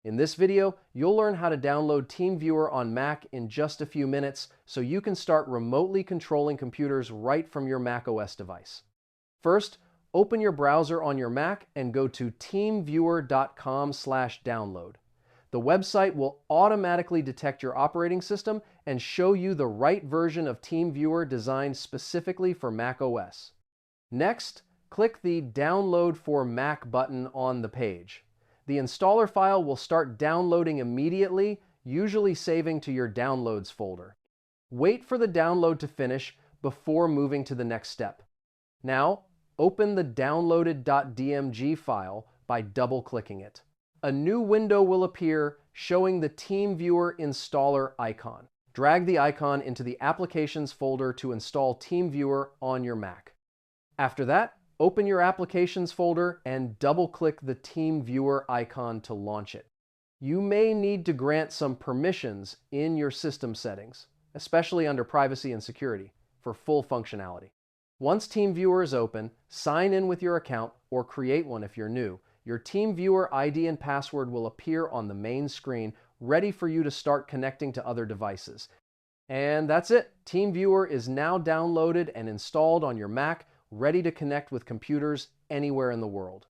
In this video, you'll learn how to download Teamviewer on Mac in just a few minutes so you can start remotely controlling computers right from your macOS device. First, open your browser on your Mac and go to teamviewer.com/download. The website will automatically detect your operating system and show you the right version of Teamviewer designed specifically for macOS. Next, click the Download for Mac button on the page. The installer file will start downloading immediately, usually saving to your Downloads folder. Wait for the download to finish before moving to the next step. Now, open the downloaded.dmg file by double-clicking it. A new window will appear showing the Teamviewer installer icon. Drag the icon into the Applications folder to install Teamviewer on your Mac. After that, open your Applications folder and double-click the Teamviewer icon to launch it. You may need to grant some permissions in your system settings, especially under Privacy and Security, for full functionality. Once Teamviewer is open, sign in with your account or create one if you're new. Your Teamviewer ID and password will appear on the main screen, ready for you to start connecting to other devices. And that's it. Teamviewer is now downloaded and installed on your Mac, ready to connect with computers anywhere in the world.